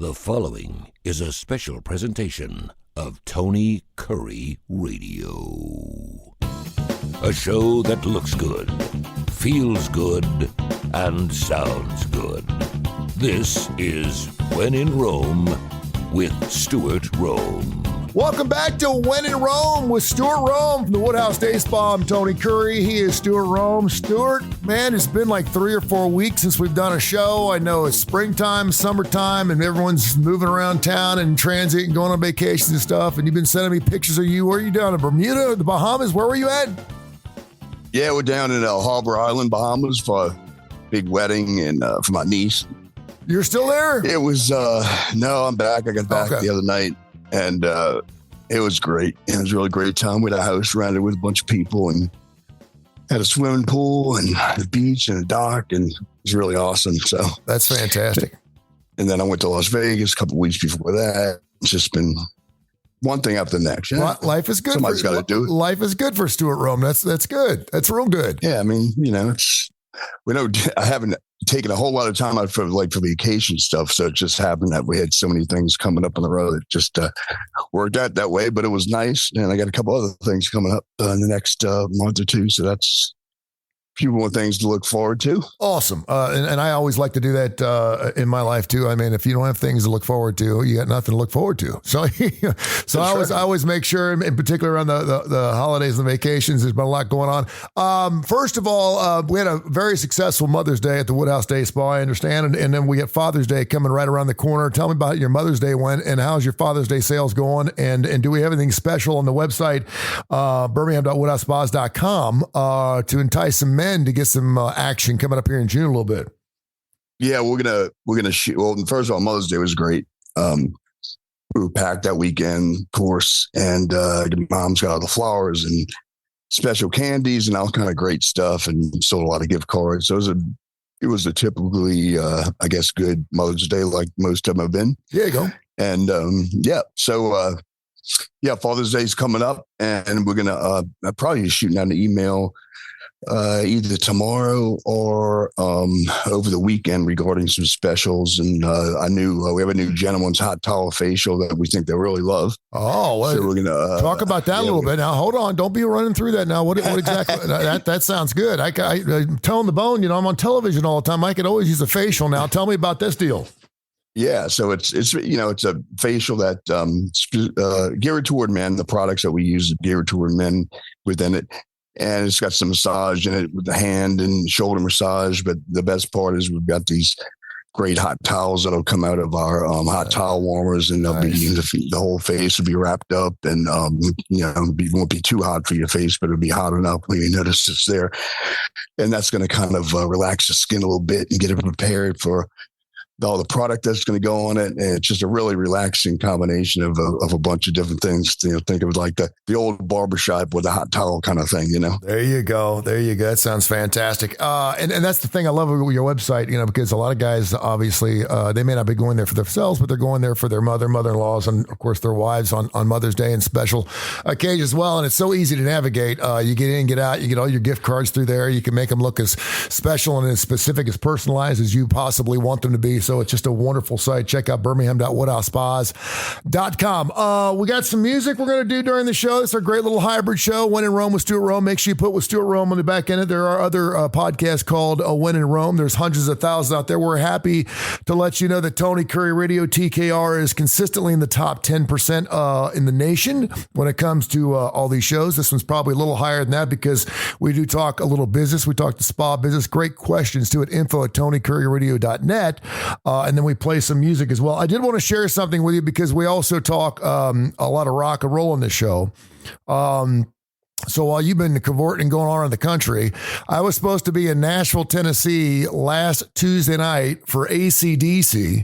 The following is a special presentation of Tony Kurre Radio. A show that looks good, feels good, and sounds good. This is When in Rome with Stuart Rome. Welcome back to When in Rome with Stuart Rome from the Woodhouse Day Spa. I'm Tony Kurre. He is Stuart Rome. Stuart, man, it's been like 3 or 4 weeks since we've done a show. I know it's springtime, summertime, and everyone's moving around town and transit and going on vacations and stuff. And you've been sending me pictures of you. Where are you down in Bermuda or the Bahamas? Where were you at? Yeah, we're down in Harbor Island, Bahamas for a big wedding and for my niece. You're still there? It was, no, I'm back. I got back the other night. And it was great. It was a really great time. We had a house surrounded with a bunch of people and had a swimming pool and a beach and a dock, and it was really awesome. So that's fantastic. And then I went to Las Vegas a couple of weeks before that. It's just been one thing after the next. Yeah. Life is good. Somebody's got to do it. Life is good for Stuart Rome. That's good. That's real good. Yeah, I mean, I haven't taken a whole lot of time out for vacation stuff. So it just happened that we had so many things coming up on the road. It just worked out that way, but it was nice. And I got a couple other things coming up in the next month or two. So that's a few more things to look forward to. Awesome. And I always like to do that in my life too. I mean, if you don't have things to look forward to, you got nothing to look forward to. So, I always make sure, in particular around the holidays and the vacations, there's been a lot going on. First of all, we had a very successful Mother's Day at the Woodhouse Day Spa, I understand. And then we get Father's Day coming right around the corner. Tell me about your Mother's Day and how's your Father's Day sales going? And do we have anything special on the website, birmingham.woodhousespas.com, to entice some men to get some action coming up here in June a little bit? Yeah, we're gonna shoot. Well, first of all, Mother's Day was great. We were packed that weekend, of course, and Mom's got all the flowers and special candies and all kind of great stuff, and sold a lot of gift cards. So it was a typically, I guess, good Mother's Day, like most of them have been. There you go. And Father's Day's coming up, and we're gonna probably shooting out an email either tomorrow or over the weekend regarding some specials. And we have a new gentleman's hot towel facial that we think they'll really love. Oh, well, so we're gonna talk about that a little bit. Now, hold on, don't be running through that now. What exactly? that sounds good. I'm telling the bone. I'm on television all the time. I could always use a facial now. Tell me about this deal. Yeah, so it's a facial that geared toward men. The products that we use are geared toward men within it. And it's got some massage in it with the hand and shoulder massage. But the best part is we've got these great hot towels that'll come out of our hot towel warmers, and they'll be the whole face will be wrapped up, and it won't be too hot for your face, but it'll be hot enough when you notice it's there. And that's going to kind of relax the skin a little bit and get it prepared for all the product that's going to go on it. And it's just a really relaxing combination of a bunch of different things. Think of it like the old barbershop with a hot towel kind of thing, There you go. That sounds fantastic. And that's the thing I love with your website, because a lot of guys, obviously, they may not be going there for themselves, but they're going there for their mother-in-laws, and of course their wives on Mother's Day and special occasions as well. And it's so easy to navigate. You get in, get out, you get all your gift cards through there. You can make them look as special and as specific, as personalized as you possibly want them to be. So it's just a wonderful site. Check out birmingham.woodhousespas.com. We got some music we're going to do during the show. It's our great little hybrid show, When in Rome with Stuart Rome. Make sure you put with Stuart Rome on the back end. There are other podcasts called When in Rome. There's hundreds of thousands out there. We're happy to let you know that Tony Kurre Radio, TKR, is consistently in the top 10% in the nation when it comes to all these shows. This one's probably a little higher than that because we do talk a little business. We talk the spa business. Great questions too at info@tonykurreradio.net. And then we play some music as well. I did want to share something with you because we also talk a lot of rock and roll in this show. So while you've been cavorting and going on in the country, I was supposed to be in Nashville, Tennessee last Tuesday night for AC/DC.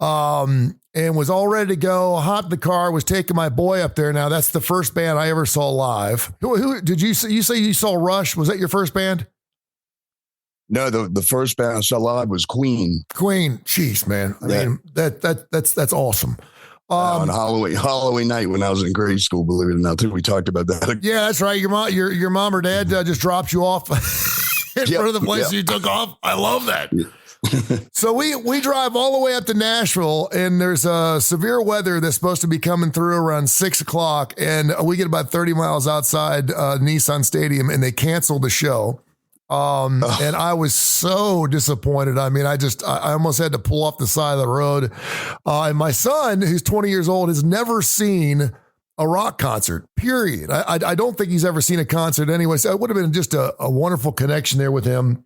And was all ready to go, hopped in the car, was taking my boy up there. Now, that's the first band I ever saw live. Who did you say you saw Rush? Was that your first band? No, the first band I saw live was Queen. Queen, jeez, man. I mean, that's awesome. On Halloween night when I was in grade school, believe it or not, I think we talked about that. Yeah, that's right. Your mom or dad just dropped you off in front of the place you took off. I love that. So we drive all the way up to Nashville, and there's severe weather that's supposed to be coming through around 6:00, and we get about 30 miles outside Nissan Stadium, and they canceled the show. And I was so disappointed. I mean, I almost had to pull off the side of the road. And my son, who's 20 years old, has never seen a rock concert, period. I don't think he's ever seen a concert anyway. So it would have been just a wonderful connection there with him.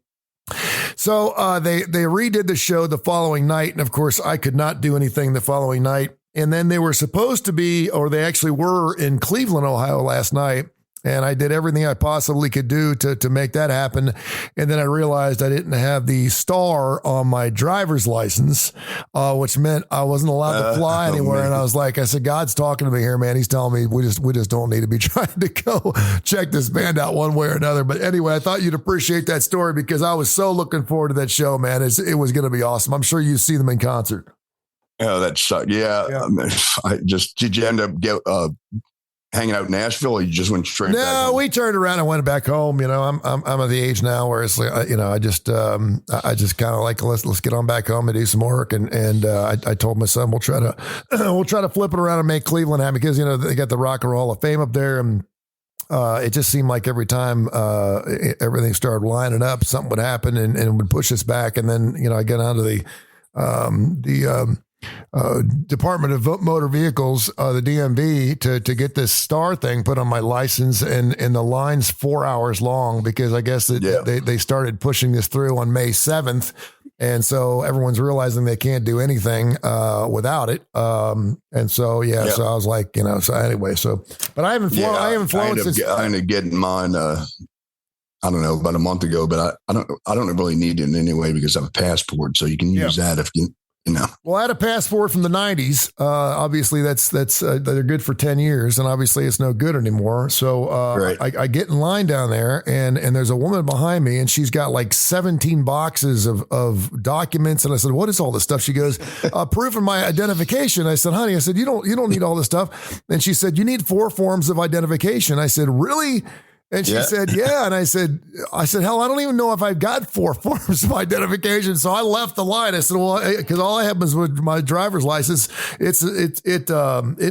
So they redid the show the following night. And of course, I could not do anything the following night. And then they were supposed to be, or they actually were in Cleveland, Ohio last night. And I did everything I possibly could do to make that happen. And then I realized I didn't have the star on my driver's license, which meant I wasn't allowed to fly anywhere. And I said, God's talking to me here, man. He's telling me we just don't need to be trying to go check this band out one way or another. But anyway, I thought you'd appreciate that story because I was so looking forward to that show, man. It was going to be awesome. I'm sure you see them in concert. Oh, that sucked. Yeah. Did you end up hanging out in Nashville, or you just went straight back home? No, we turned around and went back home. You know, I'm at the age now where it's like, you know, I just kind of like, let's get on back home and do some work. And I told my son, we'll try to flip it around and make Cleveland happy because, you know, they got the Rock and Roll Hall of Fame up there. And it just seemed like every time everything started lining up, something would happen and would push us back. And then, you know, I got onto the Department of Motor Vehicles, the DMV, to get this star thing put on my license, and the line's 4 hours long because I guess they started pushing this through on May 7th, and so everyone's realizing they can't do anything without it. And so so I was like, you know, so anyway, but I haven't flown. I haven't flown since I ended up getting mine. I don't know, about a month ago, but I don't really need it in any way because I have a passport, so you can use that if you. You know. Well, I had a passport from the 90s. Obviously, that's they're good for 10 years, and obviously it's no good anymore. So I get in line down there, and there's a woman behind me, and she's got like 17 boxes of documents. And I said, "What is all this stuff?" She goes, "Proof of my identification." I said, "Honey," I said, "You don't need all this stuff." And she said, "You need 4 forms of identification." I said, "Really?" And she said, "Yeah." And I said, "Hell, I don't even know if I've got 4 forms of identification." So I left the line. I said, "Well, because all I have is with my driver's license. It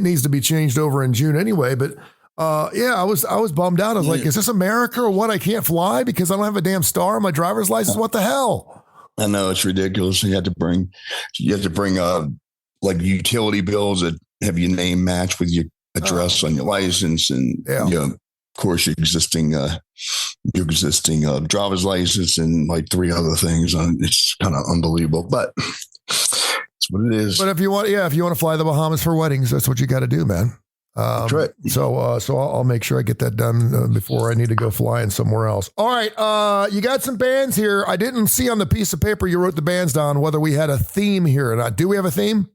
needs to be changed over in June anyway." But I was bummed out. I was like, "Is this America or what? I can't fly because I don't have a damn star on my driver's license. What the hell?" I know, it's ridiculous. You have to bring like utility bills that have your name match with your address on your license, and you know, of course, your existing driver's license and like 3 other things. It's kind of unbelievable, but it's what it is. But if you want to fly the Bahamas for weddings, that's what you got to do, man. That's right. So I'll make sure I get that done before I need to go flying somewhere else. All right. You got some bands here. I didn't see on the piece of paper you wrote the bands down whether we had a theme here or not. Do we have a theme?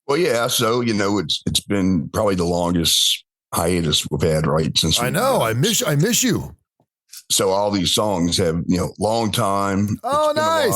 Well, yeah. So, you know, it's been probably the longest hiatus we've had, right? Since I know, I miss you. So all these songs have, you know, long time. Oh, nice.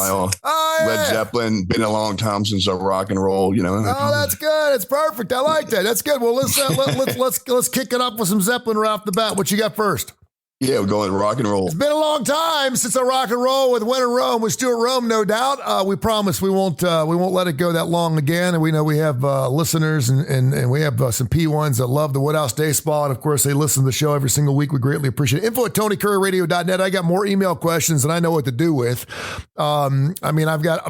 Led Zeppelin, been a long time since I rock and roll, you know. Oh, that's good. It's perfect. I like that. That's good. Well, let's kick it up with some Zeppelin right off the bat. What you got first? Yeah, we're going rock and roll. It's been a long time since I rock and roll with When in Rome with Stuart Rome, no doubt. We promise we won't let it go that long again. And we know we have listeners and we have some P1s that love the Woodhouse Day Spa. And of course, they listen to the show every single week. We greatly appreciate it. info@TonyKurreRadio.net. I got more email questions than I know what to do with. I mean, I've got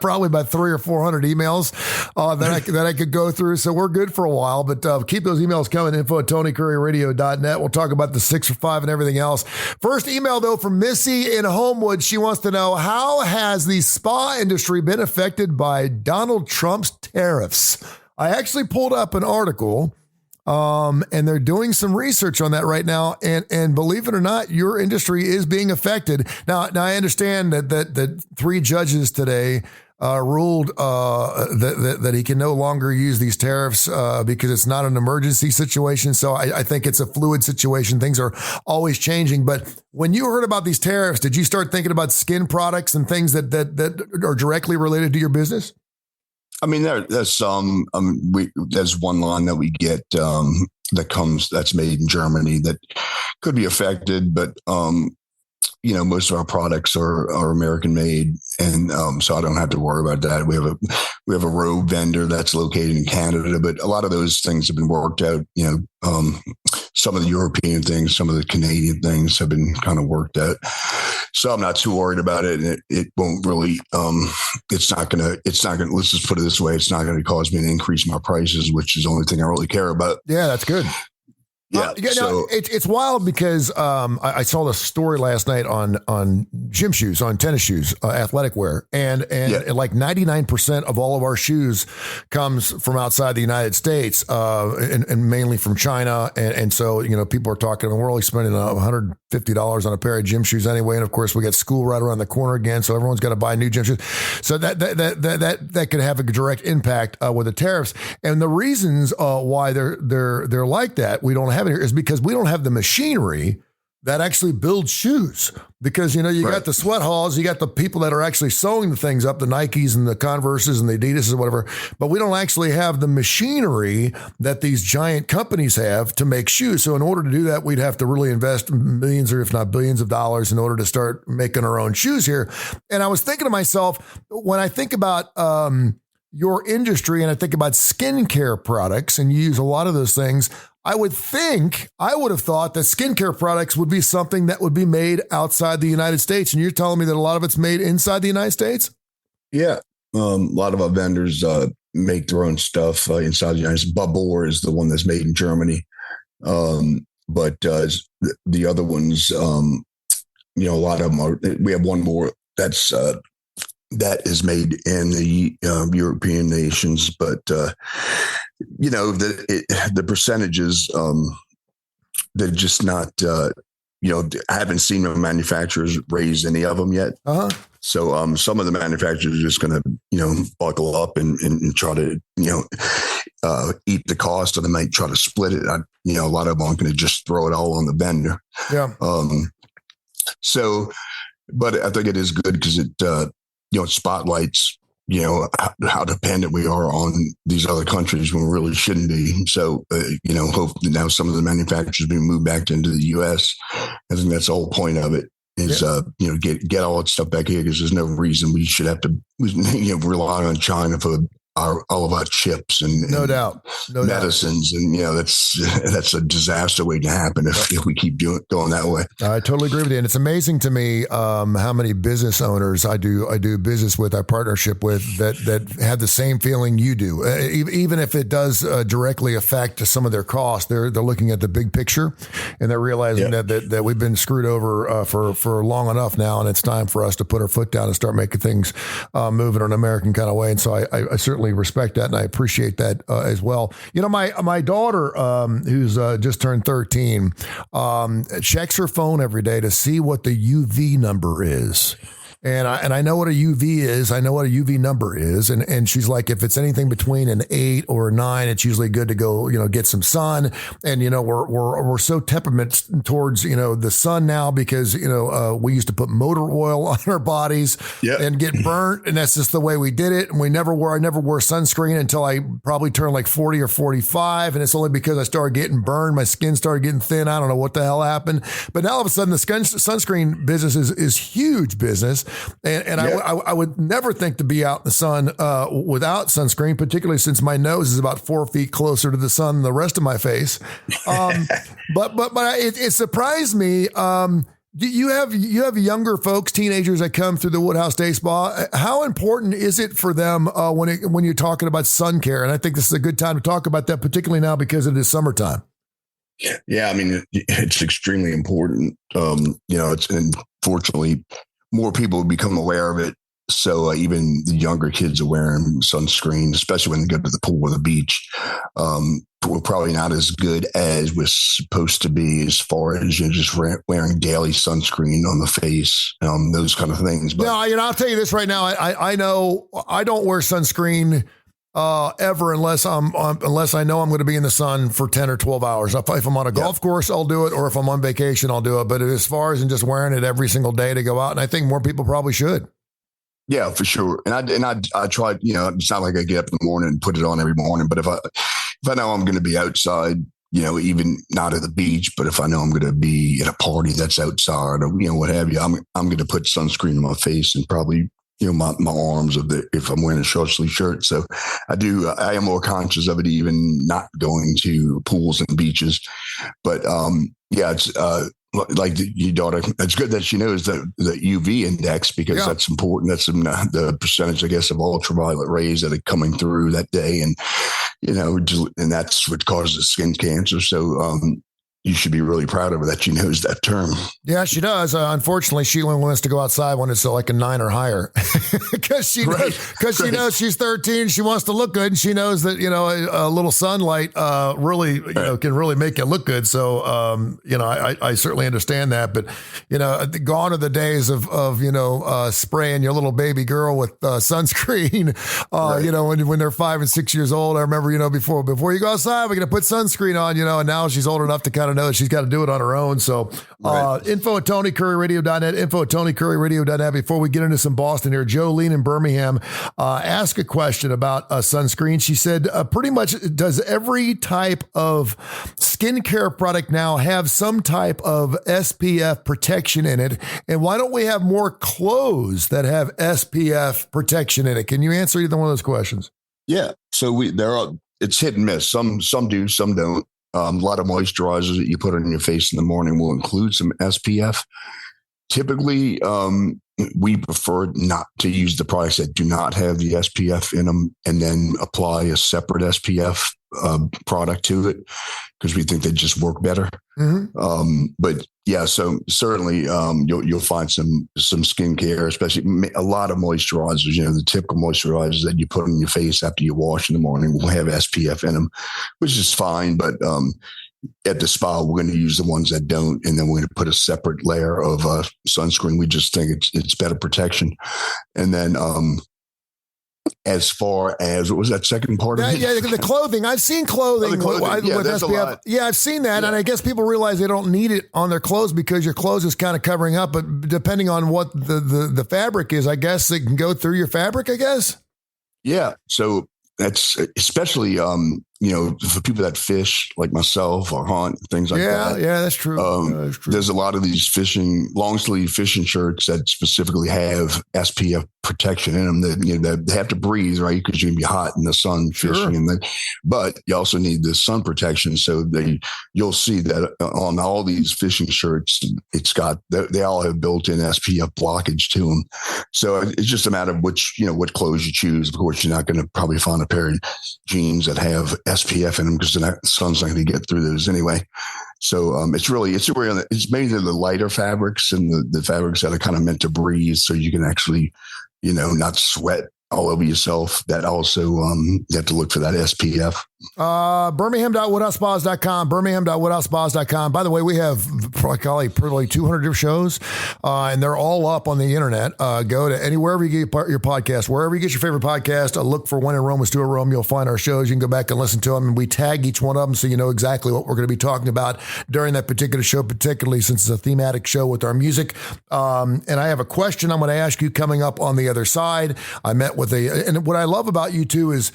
probably about 300 or 400 emails that I could go through. So we're good for a while, but keep those emails coming. info@TonyKurreRadio.net. We'll talk about the 6 or 5 and everything else. First email, though, from Missy in Homewood. She wants to know, how has the spa industry been affected by Donald Trump's tariffs? I actually pulled up an article, and they're doing some research on that right now. And believe it or not, your industry is being affected. Now I understand that 3 judges today ruled that he can no longer use these tariffs because it's not an emergency situation. So I think it's a fluid situation. Things are always changing. But when you heard about these tariffs, did you start thinking about skin products and things that are directly related to your business? I mean, there's some. There's one line that we get that's made in Germany that could be affected, but most of our products are American made, and so I don't have to worry about that. We have a road vendor that's located in Canada, but a lot of those things have been worked out. Some of the European things, some of the Canadian things have been kind of worked out. So I'm not too worried about it, and it won't really. It's not gonna. Let's just put it this way: it's not going to cause me to increase my prices, which is the only thing I really care about. Yeah, that's good. Yeah, no, it's wild because I saw the story last night on gym shoes, on tennis shoes, athletic wear, and like 99% of all of our shoes comes from outside the United States, and mainly from China, and so people are talking. We're only spending $150 on a pair of gym shoes anyway, and of course we got school right around the corner again, so everyone's got to buy new gym shoes. So that could have a direct impact with the tariffs, and the reasons why they're like that, we don't have it here, is because we don't have the machinery that actually builds shoes. Because you Right. got the sweat halls, you got the people that are actually sewing the things up, the Nikes and the Converses and the Adidas and whatever, but we don't actually have the machinery that these giant companies have to make shoes. So in order to do that, we'd have to really invest millions or if not billions of dollars in order to start making our own shoes here. And I was thinking to myself, when I think about your industry and I think about skincare products, and you use a lot of those things, I would have thought that skincare products would be something that would be made outside the United States. And you're telling me that a lot of it's made inside the United States? Yeah. A lot of our vendors make their own stuff inside the United States. Babor is the one that's made in Germany. But the other ones, a lot of them are, we have one more that is made in the European nations, but the percentages, they're just not. I haven't seen the manufacturers raise any of them yet. Uh-huh. So some of the manufacturers are just going to buckle up and try to eat the cost, or they might try to split it. A lot of them aren't going to just throw it all on the vendor. Yeah. But I think it is good because it spotlights, how dependent we are on these other countries when we really shouldn't be. So, hopefully now some of the manufacturers being moved back into the U.S. I think that's the whole point of it is, get all that stuff back here, because there's no reason we should have to, rely on China for all of our chips and No doubt. medicines. And, that's a disaster waiting to happen if we keep going that way. I totally agree with you. And it's amazing to me how many business owners I do business with, our partnership with, that have the same feeling you do. Even if it does directly affect some of their costs, they're looking at the big picture, and they're realizing that we've been screwed over for long enough now, and it's time for us to put our foot down and start making things move in an American kind of way. And so I certainly respect that, and I appreciate that as well. My daughter, who's just turned 13, checks her phone every day to see what the UV number is. And I know what a UV is. I know what a UV number is. And she's like, if it's anything between an 8 or a 9, it's usually good to go, get some sun. And, we're so temperament towards, the sun now because, we used to put motor oil on our bodies and get burnt. And that's just the way we did it. And I never wore sunscreen until I probably turned like 40 or 45. And it's only because I started getting burned. My skin started getting thin. I don't know what the hell happened. But now all of a sudden the sunscreen business is huge business. And I would never think to be out in the sun without sunscreen, particularly since my nose is about 4 feet closer to the sun than the rest of my face. But it surprised me. You have younger folks, teenagers that come through the Woodhouse Day Spa. How important is it for them when you're talking about sun care? And I think this is a good time to talk about that, particularly now because it is summertime. Yeah, I mean, it's extremely important. It's unfortunately more people become aware of it. So even the younger kids are wearing sunscreen, especially when they go to the pool or the beach. We're probably not as good as we're supposed to be as far as just wearing daily sunscreen on the face, those kind of things. But I'll tell you this right now. I know I don't wear sunscreen ever unless I know I'm going to be in the sun for 10 or 12 hours. If I'm on a golf course, I'll do it. Or if I'm on vacation, I'll do it. But as far as in just wearing it every single day to go out, and I think more people probably should. Yeah, for sure. And I try, it's not like I get up in the morning and put it on every morning, but if I know I'm going to be outside, even not at the beach, but if I know I'm going to be at a party that's outside or, what have you, I'm going to put sunscreen on my face and probably, my arms if I'm wearing a short sleeve shirt. So I am more conscious of it, even not going to pools and beaches. But it's like your daughter, it's good that she knows the UV index because that's important. That's the percentage, I guess, of ultraviolet rays that are coming through that day. And, and that's what causes skin cancer. So, you should be really proud of her that she knows that term. Yeah, she does. Unfortunately, she only wants to go outside when it's like a 9 or higher because she knows she's 13. She wants to look good, and she knows that a little sunlight really can really make it look good. So I certainly understand that. But gone are the days of spraying your little baby girl with sunscreen. When they're 5 and 6 years old. I remember before you go outside, we're gonna put sunscreen on. And now she's old enough to kind of know that she's got to do it on her own. So info at TonyCurryRadio.net, info at TonyCurryRadio.net. Before we get into some Boston here, Jolene in Birmingham asked a question about sunscreen. She said, pretty much, does every type of skincare product now have some type of SPF protection in it? And why don't we have more clothes that have SPF protection in it? Can you answer either one of those questions? Yeah. So it's hit and miss. Some do, some don't. A lot of moisturizers that you put on your face in the morning will include some SPF. Typically, we prefer not to use the products that do not have the SPF in them and then apply a separate SPF product to it because we think they just work better. Mm-hmm. But yeah, so certainly you'll find some skincare, especially a lot of moisturizers, the typical moisturizers that you put on your face after you wash in the morning will have SPF in them, which is fine. But at the spa, we're going to use the ones that don't, and then we're going to put a separate layer of sunscreen. We just think it's better protection. And then as far as what was that second part of it? Yeah, the clothing. I've seen clothing, with SPF. Yeah, I've seen that, and I guess people realize they don't need it on their clothes because your clothes is kind of covering up. But depending on what the fabric is, I guess it can go through your fabric. I guess. Yeah. So that's especially for people that fish like myself or hunt, things like that. Yeah, that's true. That's true. There's a lot of these long sleeve fishing shirts that specifically have SPF protection in them that they have to breathe, right? Because you can be hot in the sun fishing, but you also need the sun protection. So you'll see that on all these fishing shirts, they all have built-in SPF blockage to them. So it's just a matter of what clothes you choose. Of course, you're not going to probably find a pair of jeans that have SPF in them because the sun's not going to get through those anyway. So it's mainly the lighter fabrics and the fabrics that are kind of meant to breathe, so you can actually, not sweat all over yourself. That also you have to look for that SPF. Birmingham.woodhousespas.com, Birmingham.woodhousespas.com. By the way, we have probably 200 different shows, and they're all up on the internet. Go to wherever you get your podcast, wherever you get your favorite podcast, look for When in Rome with Stuart Rome. You'll find our shows. You can go back and listen to them, and we tag each one of them so you know exactly what we're going to be talking about during that particular show, particularly since it's a thematic show with our music. And I have a question I'm going to ask you coming up on the other side. I met with and what I love about you too is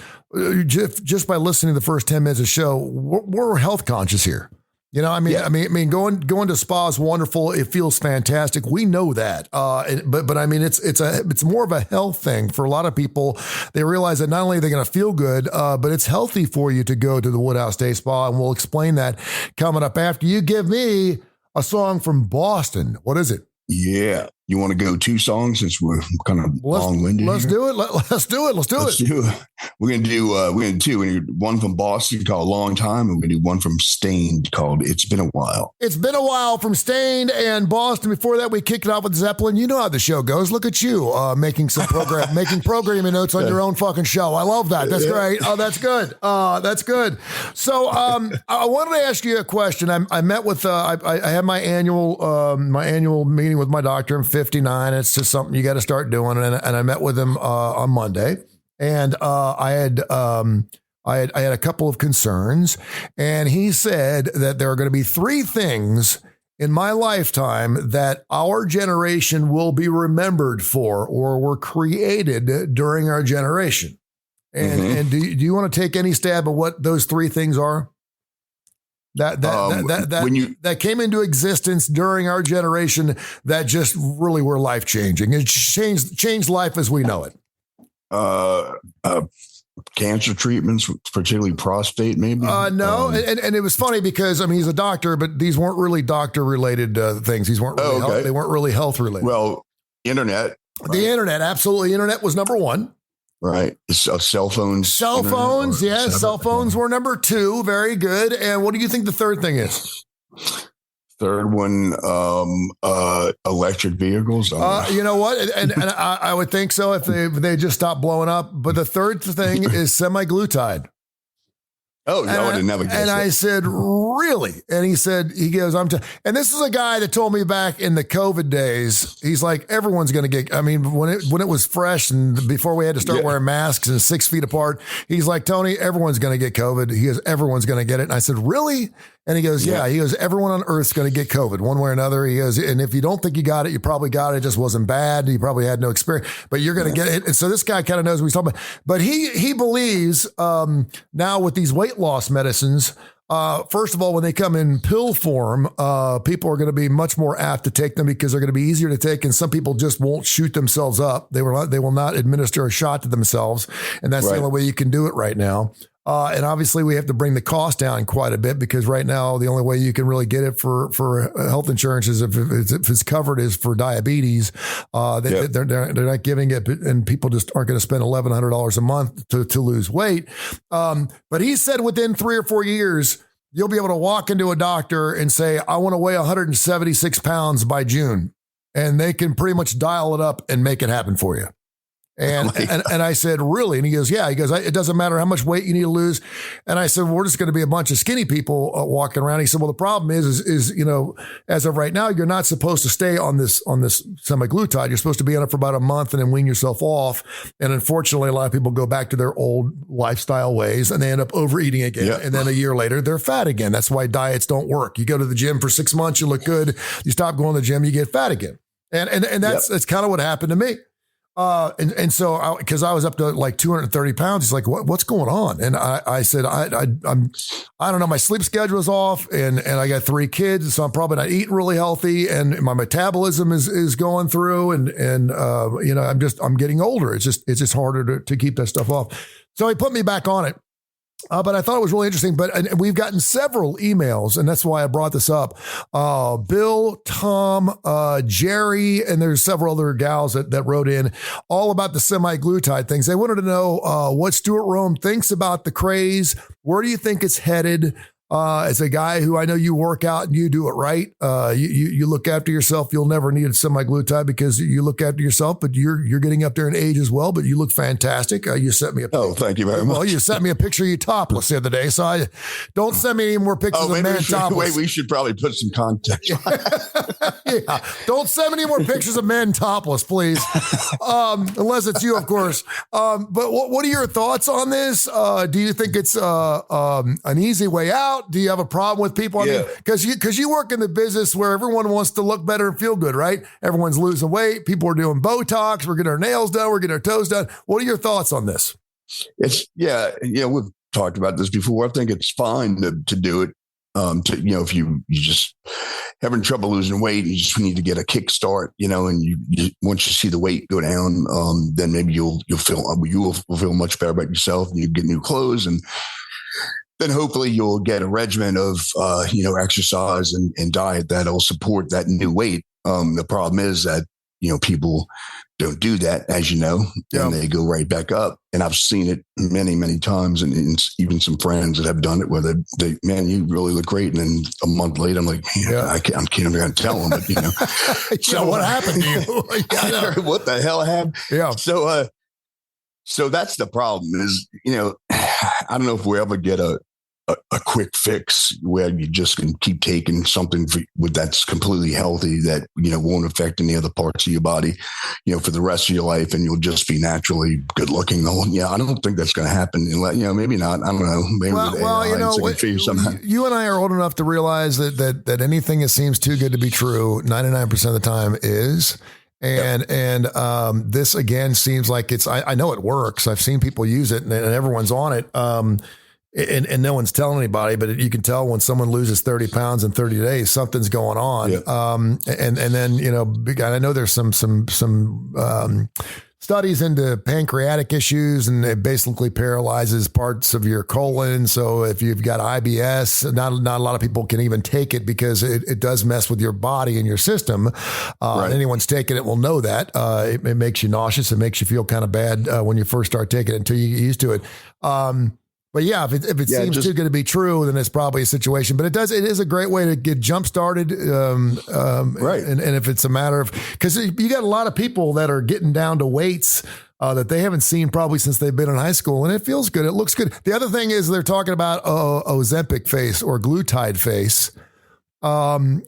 just by listening to the first 10 minutes of the show, we're health conscious here. I mean, going to spa is wonderful. It feels fantastic. We know that. But I mean, it's more of a health thing for a lot of people. They realize that not only are they going to feel good, but it's healthy for you to go to the Woodhouse Day Spa. And we'll explain that coming up after you give me a song from Boston. What is it? Yeah. You want to go 2 songs since we're kind of long-winded? Let's do it. Let's do it. We're going to do 2. We're going to do one from Boston called Long Time, and we're going to do one from Stained called It's Been a While. It's Been a While from Stained and Boston. Before that, we kicked it off with Zeppelin. You know how the show goes. Look at you making programming notes on your own fucking show. I love that. That's great. Oh, that's good. That's good. So I wanted to ask you a question. I met with I had my annual meeting with my doctor. I'm 59. It's just something you got to start doing. And I met with him on Monday, and I had a couple of concerns, and he said that there are going to be 3 things in my lifetime that our generation will be remembered for or were created during our generation. And do you want to take any stab at what those 3 things are? that came into existence during our generation that just really were life changing. It changed life as we know it. Cancer treatments, particularly prostate, maybe. No, and it was funny because I mean he's a doctor, but these weren't really doctor related things. These weren't really they weren't really health related. Well, internet. The internet, absolutely. Internet was number one. Right. Cell phones. Cell phones. Yes. Cell phones were number two. Very good. And what do you think the third thing is? Third one, electric vehicles. You know what? And I would think so if they just stopped blowing up. But the third thing is semiglutide. Oh, no, I didn't never guess And that. I said, really? And he goes, and this is a guy that told me back in the COVID days, he's like, everyone's going to get, I mean, when it was fresh and before we had to start wearing masks and 6 feet apart, he's like, Tony, everyone's going to get COVID. He goes, everyone's going to get it. And I said, really? And he goes, yeah. He goes, everyone on earth's going to get COVID one way or another. He goes, and if you don't think you got it, you probably got it. It just wasn't bad. You probably had no experience, but you're going to get it. And so this guy kind of knows what he's talking about. But he believes now with these weight loss medicines, first of all, when they come in pill form, people are going to be much more apt to take them because they're going to be easier to take. And some people just won't shoot themselves up. They will not administer a shot to themselves. And that's the only way you can do it right now. And obviously we have to bring the cost down quite a bit because right now the only way you can really get it for health insurance is if it's covered is for diabetes. They're not giving it, and people just aren't going to spend $1,100 a month to lose weight. But he said within 3 or 4 years, you'll be able to walk into a doctor and say, I want to weigh 176 pounds by June. And they can pretty much dial it up and make it happen for you. And I said, really? And he goes, yeah. He goes, it doesn't matter how much weight you need to lose. And I said, well, we're just going to be a bunch of skinny people walking around. He said, well, the problem is, you know, as of right now, you're not supposed to stay on this semiglutide. You're supposed to be on it for about a month and then wean yourself off. And unfortunately, a lot of people go back to their old lifestyle ways and they end up overeating again. Yeah. And then a year later, they're fat again. That's why diets don't work. You go to the gym for 6 months, you look good. You stop going to the gym, you get fat again. And that's kind of what happened to me. And so because I was up to like 230 pounds, he's like, what's going on? And I said, I don't know. My sleep schedule is off and I got 3 kids. So I'm probably not eating really healthy and my metabolism is going through and you know, I'm getting older. It's just harder to keep that stuff off. So he put me back on it. But I thought it was really interesting. But we've gotten several emails, and that's why I brought this up. Bill, Tom, Jerry, and there's several other gals that wrote in all about the semiglutide things. They wanted to know what Stuart Rome thinks about the craze. Where do you think it's headed? As a guy who I know you work out and you do it right, you look after yourself. You'll never need a semiglutide because you look after yourself. But you're getting up there in age as well. But you look fantastic. You sent me thank you very much. Well, you sent me a picture of you topless the other day, so I don't send me any more pictures of men topless. We should probably put some context. Yeah, don't send me any more pictures of men topless, please, unless it's you, of course. But what are your thoughts on this? Do you think it's an easy way out? Do you have a problem with people? I mean, because you work in the business where everyone wants to look better and feel good, right? Everyone's losing weight. People are doing Botox. We're getting our nails done. We're getting our toes done. What are your thoughts on this? We've talked about this before. I think it's fine to do it. If you just having trouble losing weight, you just need to get a kickstart, and you once you see the weight go down, then maybe you'll feel much better about yourself and you get new clothes and then hopefully you'll get a regimen of, exercise and diet that'll support that new weight. The problem is that, people don't do that, as you know, and they go right back up. And I've seen it many, many times. And even some friends that have done it where they man, you really look great. And then a month later, I'm like, I'm going to tell them, but, so what happened to you? What the hell happened? Yeah. So that's the problem is, I don't know if we ever get a quick fix where you just can keep taking something that's completely healthy that, won't affect any other parts of your body, for the rest of your life. And you'll just be naturally good looking. I don't think that's going to happen. Maybe not. I don't know. Maybe you and I are old enough to realize that anything that seems too good to be true, 99% of the time is. And this again seems like I know it works. I've seen people use it and everyone's on it. and no one's telling anybody, but you can tell when someone loses 30 pounds in 30 days, something's going on. Yeah. And then, I know there's some studies into pancreatic issues, and it basically paralyzes parts of your colon. So if you've got IBS, not a lot of people can even take it because it does mess with your body and your system. Right. Anyone's taken it will know that. It makes you nauseous. It makes you feel kind of bad when you first start taking it until you get used to it. But yeah, if it seems too good to be true, then it's probably a situation. But it is a great way to get jump started. Right. And if it's a matter of, because you got a lot of people that are getting down to weights that they haven't seen probably since they've been in high school, and it feels good. It looks good. The other thing is they're talking about Ozempic face or glutide face.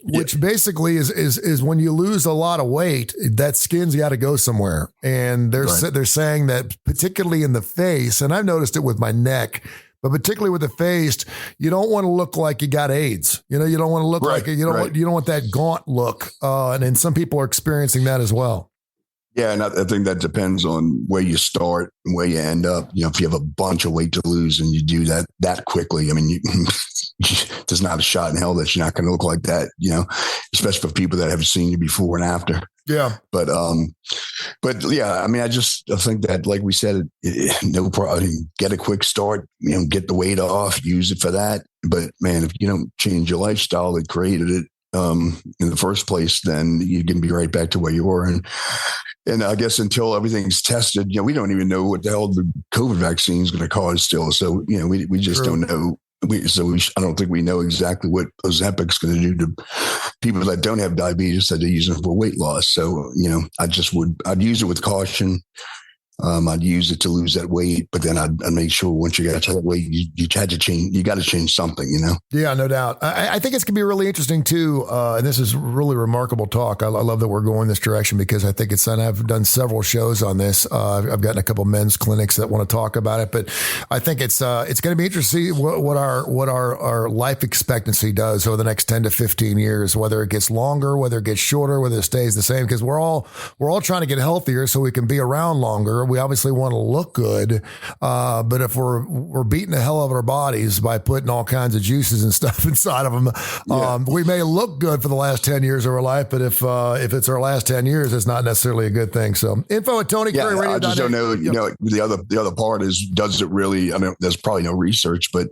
Which basically is when you lose a lot of weight, that skin's got to go somewhere. And they're saying that particularly in the face, and I've noticed it with my neck, but particularly with the face, you don't want to look like you got AIDS. You don't want to look like you don't want that gaunt look. And then some people are experiencing that as well. Yeah, and I think that depends on where you start and where you end up. If you have a bunch of weight to lose and you do that quickly, I mean, there's not a shot in hell that you're not going to look like that, especially for people that have seen you before and after. Yeah. But yeah, I mean, I think that, like we said, no problem. Get a quick start, get the weight off, use it for that. But man, if you don't change your lifestyle that created it in the first place, then you're going to be right back to where you were. And I guess until everything's tested, we don't even know what the hell the COVID vaccine is going to cause still. So, we just don't know. I don't think we know exactly what Ozempic's going to do to people that don't have diabetes that are using it for weight loss. So, I'd use it with caution. I'd use it to lose that weight, but then I'd make sure once you got to that weight, you got to change something, Yeah, no doubt. I think it's going to be really interesting too. And this is really remarkable talk. I love that we're going this direction because I think and I've done several shows on this. I've gotten a couple men's clinics that want to talk about it, but I think it's going to be interesting to see what our life expectancy does over the next 10 to 15 years, whether it gets longer, whether it gets shorter, whether it stays the same, because we're all trying to get healthier so we can be around longer. We obviously want to look good, but if we're beating the hell out of our bodies by putting all kinds of juices and stuff inside of them, we may look good for the last 10 years of our life, but if it's our last 10 years, it's not necessarily a good thing. So info at Tony Curre Radio. I just don't know. The other part is, does it really? I mean, there's probably no research, but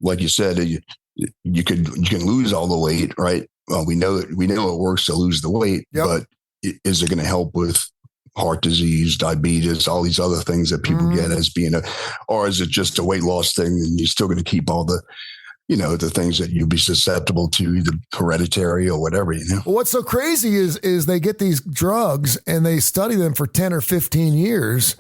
like you said, you can lose all the weight, right? Well, we know it works to lose the weight, but is it going to help with heart disease, diabetes, all these other things that people get as being or is it just a weight loss thing and you're still going to keep all the, the things that you'd be susceptible to, either hereditary or whatever, Well, what's so crazy is they get these drugs and they study them for 10 or 15 years.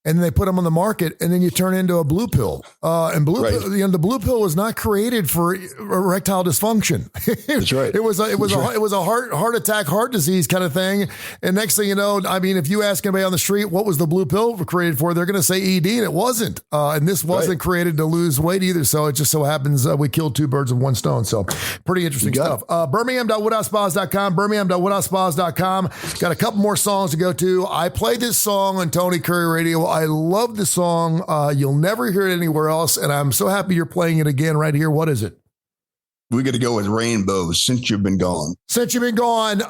And then they put them on the market, and then you turn into a blue pill. And pill, the blue pill was not created for erectile dysfunction. That's right. It was a heart attack, heart disease kind of thing. And next thing you know, I mean, if you ask anybody on the street what was the blue pill created for, they're going to say ED, and it wasn't. And this wasn't created to lose weight either. So it just so happens we killed two birds with one stone. So pretty interesting stuff. Birmingham.woodhousespas.com. Birmingham.woodhousespas.com. Got a couple more songs to go to. I played this song on Tony Curre Radio. I love the song. You'll never hear it anywhere else. And I'm so happy you're playing it again right here. What is it? We're going to go with Rainbow, Since You've Been Gone. Since You've Been Gone,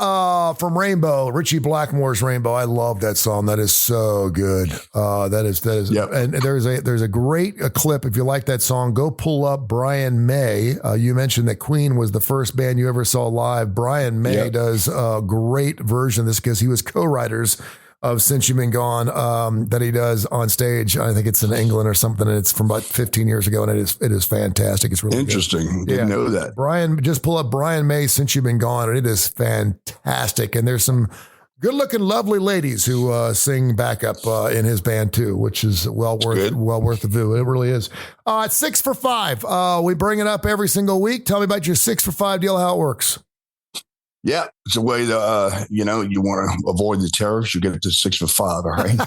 from Rainbow, Richie Blackmore's Rainbow. I love that song. That is so good. That is. Yep. And there's a great clip. If you like that song, go pull up Brian May. You mentioned that Queen was the first band you ever saw live. Brian May does a great version of this because he was co-writers of Since You've Been Gone, that he does on stage. I think it's in England or something, and it's from about 15 years ago, and it is fantastic. It's really interesting. Good. Didn't know that. Brian, just pull up Brian May, Since You've Been Gone, and it is fantastic. And there's some good-looking, lovely ladies who sing backup in his band too, which is well worth the view. It really is. It's 6 for 5. We bring it up every single week. Tell me about your 6 for 5 deal, how it works. Yeah, it's a way to, you want to avoid the tariffs. You get it to 6 for 5. All right.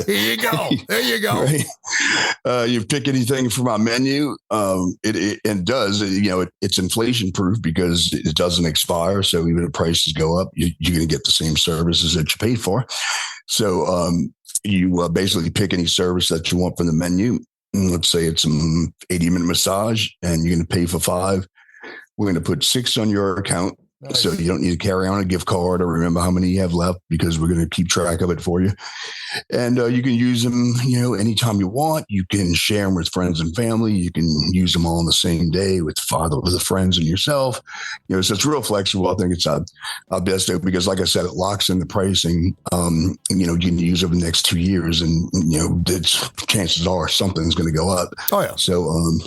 Here you go. There you go. Right? You pick anything from our menu. It does, it's inflation proof because it doesn't expire. So even if prices go up, you're going to get the same services that you paid for. So you basically pick any service that you want from the menu. let's say it's an 80-minute massage and you're going to pay for 5. We're going to put 6 on your account. Nice. So you don't need to carry on a gift card or remember how many you have left because we're going to keep track of it for you. And you can use them, anytime you want. You can share them with friends and family. You can use them all on the same day with the friends and yourself. So it's real flexible. I think it's our best because, like I said, it locks in the pricing. You can use it over the next 2 years, and chances are something's going to go up. Oh yeah. So,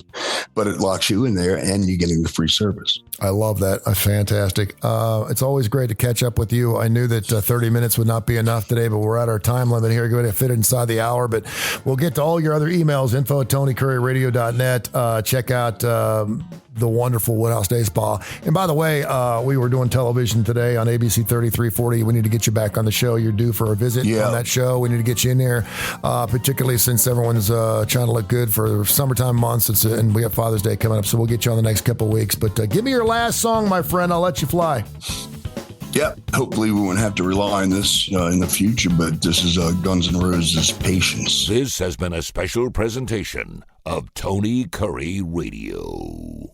but it locks you in there, and you're getting the free service. I love that. Fantastic. It's always great to catch up with you. I knew that 30 minutes would not be enough today, but we're at our time limit here. Going to fit it inside the hour, but we'll get to all your other emails, info@TonyCurryRadio.net. Check out the wonderful Woodhouse Day Spa. And by the way, we were doing television today on ABC 3340. We need to get you back on the show. You're due for a visit on that show. We need to get you in there, particularly since everyone's trying to look good for summertime months. And we have Father's Day coming up, so we'll get you on the next couple of weeks. But give me your last song, my friend. I'll let you fly. Yeah, hopefully we won't have to rely on this in the future, but this is Guns N' Roses' Patience. This has been a special presentation of Tony Curry Radio.